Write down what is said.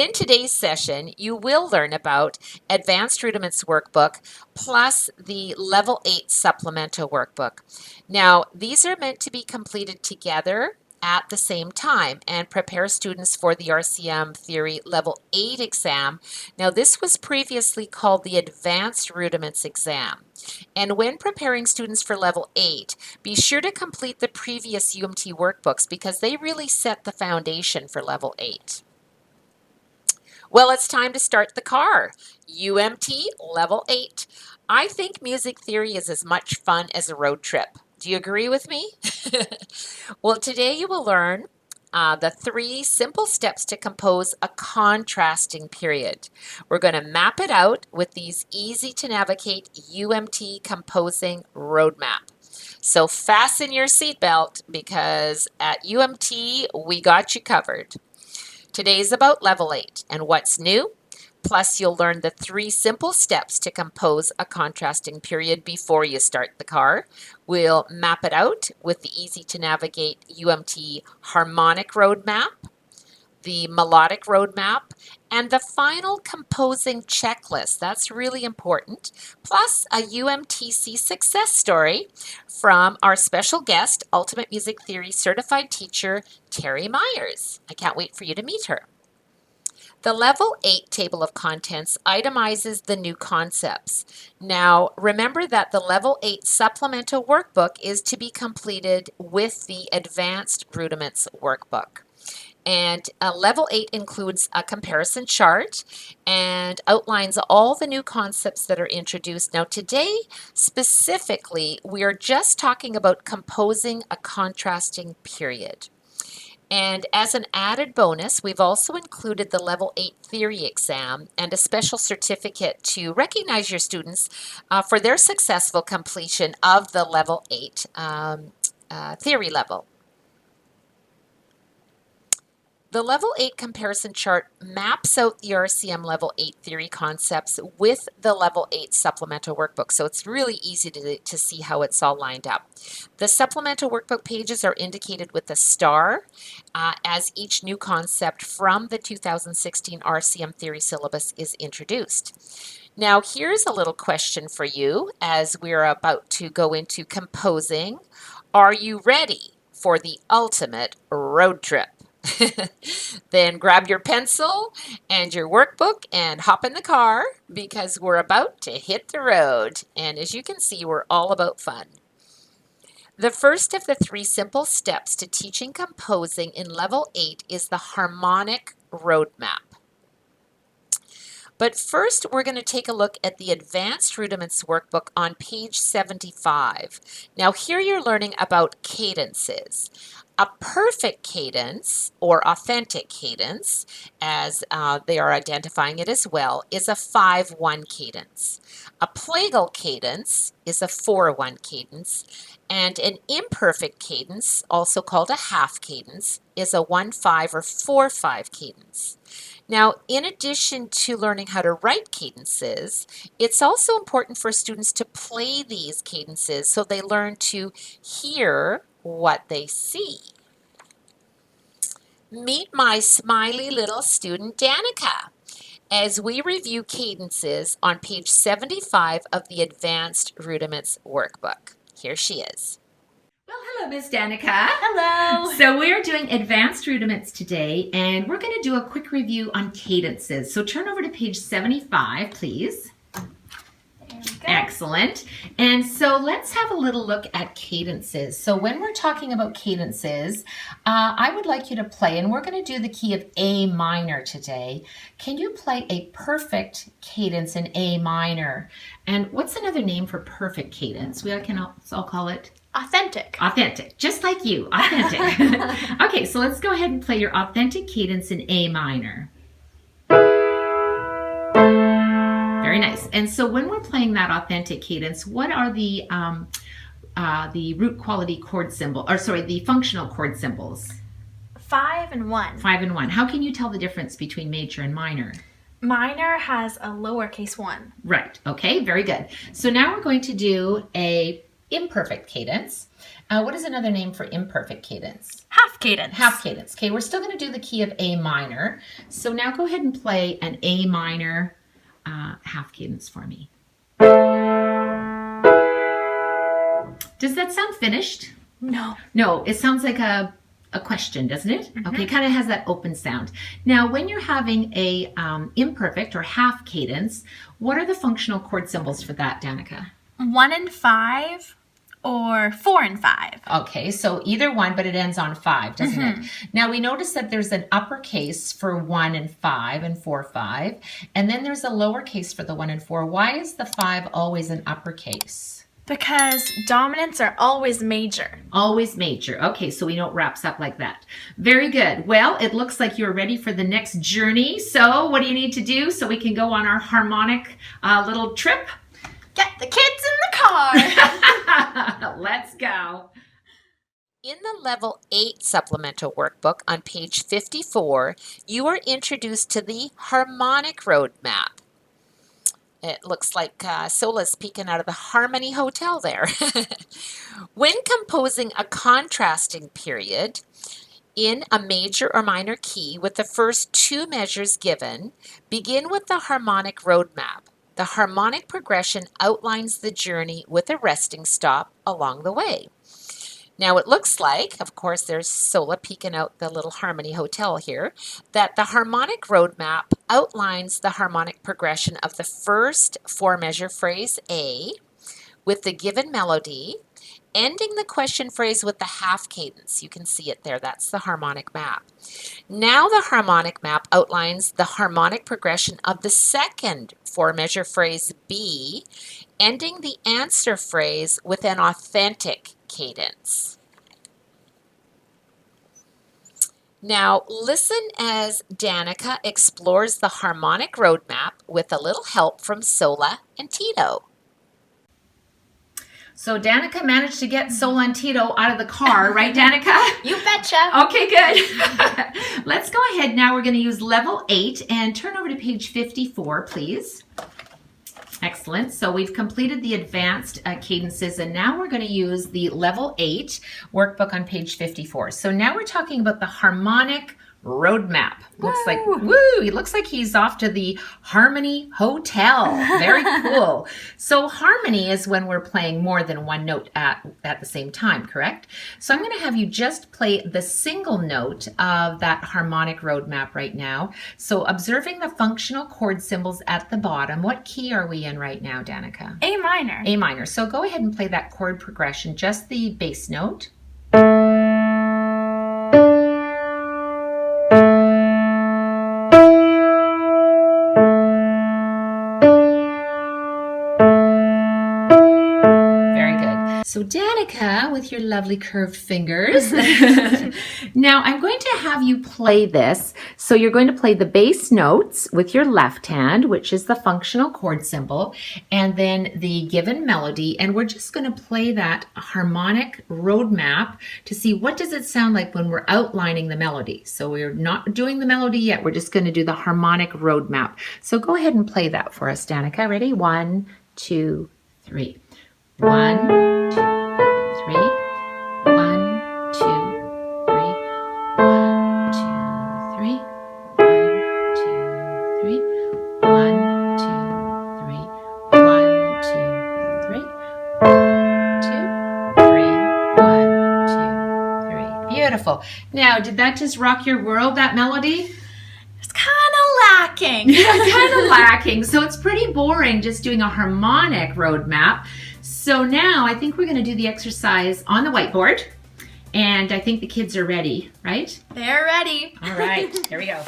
in today's session, you will learn about Advanced Rudiments Workbook plus the Level 8 Supplemental Workbook. Now, these are meant to be completed together at the same time and prepare students for the RCM Theory Level 8 exam. Now, this was previously called the Advanced Rudiments exam. And when preparing students for Level 8, be sure to complete the previous UMT workbooks because they really set the foundation for Level 8. Well, it's time to start the car. UMT Level 8. I think music theory is as much fun as a road trip. Do you agree with me? Well, today you will learn the 3 simple steps to compose a contrasting period. We're going to map it out with these easy to navigate UMT composing roadmap. So fasten your seatbelt because at UMT we got you covered. Today's about Level 8 and what's new. Plus, you'll learn the 3 simple steps to compose a contrasting period before you start the car. We'll map it out with the easy-to-navigate UMT Harmonic Road Map, the Melodic Road Map, and the final composing checklist. That's really important. Plus, a UMTC success story from our special guest, Ultimate Music Theory Certified Teacher, Terry Myers. I can't wait for you to meet her. The Level 8 table of contents itemizes the new concepts. Now, remember that the Level 8 supplemental workbook is to be completed with the Advanced Rudiments workbook. And Level 8 includes a comparison chart and outlines all the new concepts that are introduced. Now, today, specifically, we are just talking about composing a contrasting period. And as an added bonus, we've also included the Level 8 Theory exam and a special certificate to recognize your students for their successful completion of the Level 8 Theory level. The Level 8 comparison chart maps out the RCM Level 8 theory concepts with the Level 8 supplemental workbook, so it's really easy to see how it's all lined up. The supplemental workbook pages are indicated with a star as each new concept from the 2016 RCM theory syllabus is introduced. Now, here's a little question for you as we're about to go into composing. Are you ready for the ultimate road trip? Then grab your pencil and your workbook and hop in the car because we're about to hit the road. And as you can see, we're all about fun. The first of the 3 simple steps to teaching composing in Level 8 is the Harmonic Road Map. But first, we're going to take a look at the Advanced Rudiments workbook on page 75. Now, here you're learning about cadences. A perfect cadence, or authentic cadence, as they are identifying it as well, is a 5-1 cadence. A plagal cadence is a 4-1 cadence, and an imperfect cadence, also called a half cadence, is a 1-5 or 4-5 cadence. Now, in addition to learning how to write cadences, it's also important for students to play these cadences so they learn to hear what they see. Meet my smiley little student Danica as we review cadences on page 75 of the Advanced Rudiments workbook. Here she is. Well, hello, Miss Danica. Hello. So we're doing Advanced Rudiments today, and we're going to do a quick review on cadences. So turn over to page 75, please. Excellent. And so let's have a little look at cadences. So when we're talking about cadences, I would like you to play, and we're going to do the key of A minor today. Can you play a perfect cadence in A minor? And what's another name for perfect cadence? We can all call it? Authentic. Authentic, just like you, authentic. Okay, so let's go ahead and play your authentic cadence in A minor. Very nice. And so when we're playing that authentic cadence, what are the root quality chord symbol, or sorry, the functional chord symbols? 5 and 1. 5 and 1. How can you tell the difference between major and minor? Minor has a lowercase 1. Right. Okay, very good. So now we're going to do a imperfect cadence. What is another name for imperfect cadence? Half cadence. Half cadence. Okay, we're still going to do the key of A minor. So now go ahead and play an A minor half cadence for me. Does that sound finished? No. No, it sounds like a question, doesn't it? Mm-hmm. Okay, kind of has that open sound. Now, when you're having a imperfect or half cadence, what are the functional chord symbols for that, Danica? 1 and 5 or 4 and 5. Okay, so either one, but it ends on 5, doesn't Mm-hmm. it? Now, we notice that there's an uppercase for 1 and 5 and 4, 5, and then there's a lowercase for the 1 and 4. Why is the 5 always an uppercase? Because dominants are always major. Always major. Okay, so we know it wraps up like that. Very good. Well, it looks like you're ready for the next journey. So what do you need to do so we can go on our harmonic little trip? Get the kids in the car. Let's go. In the Level 8 Supplemental Workbook on page 54, you are introduced to the Harmonic Road Map. It looks like Sola's peeking out of the Harmony Hotel there. When composing a contrasting period in a major or minor key with the first 2 measures given, begin with the Harmonic Road Map. The harmonic progression outlines the journey with a resting stop along the way. Now it looks like, of course there's Sola peeking out the little Harmony Hotel here, that the Harmonic Road Map outlines the harmonic progression of the first 4-measure phrase A with the given melody, ending the question phrase with the half cadence. You can see it there, that's the harmonic map. Now the harmonic map outlines the harmonic progression of the second 4-measure phrase B, ending the answer phrase with an authentic cadence. Now listen as Danica explores the harmonic road map with a little help from Sola and Tito. So Danica managed to get Sola and Tito out of the car, right, Danica? You betcha. Okay, good. Let's go ahead now. We're going to use level 8 and turn over to page 54, please. Excellent. So we've completed the advanced cadences, and now we're going to use the level 8 workbook on page 54. So now we're talking about the harmonic road map. Looks like, woo, he looks like he's off to the Harmony Hotel. Very cool. So harmony is when we're playing more than one note at the same time, correct? So I'm going to have you just play the single note of that harmonic road map right now. So observing the functional chord symbols at the bottom, what key are we in right now, Danica? A minor. A minor. So go ahead and play that chord progression, just the bass note. So Danica, with your lovely curved fingers. Now I'm going to have you play this. So you're going to play the bass notes with your left hand, which is the functional chord symbol, and then the given melody. And we're just going to play that harmonic road map to see what does it sound like when we're outlining the melody. So we're not doing the melody yet. We're just going to do the harmonic road map. So go ahead and play that for us, Danica. Ready? 1, 2, 3. 1, 2, 3. 1, 2, 3. 1, 2, 3. 1, 2, 3. 1, 2, 3. 1, 2, 3. 2, 3. 1, 2, 3. Beautiful. Now, did that just rock your world, that melody? It's kind of lacking. Yeah, kind of lacking. So it's pretty boring just doing a harmonic road map. So now I think we're going to do the exercise on the whiteboard, and I think the kids are ready, right? They're ready. All right, here we go.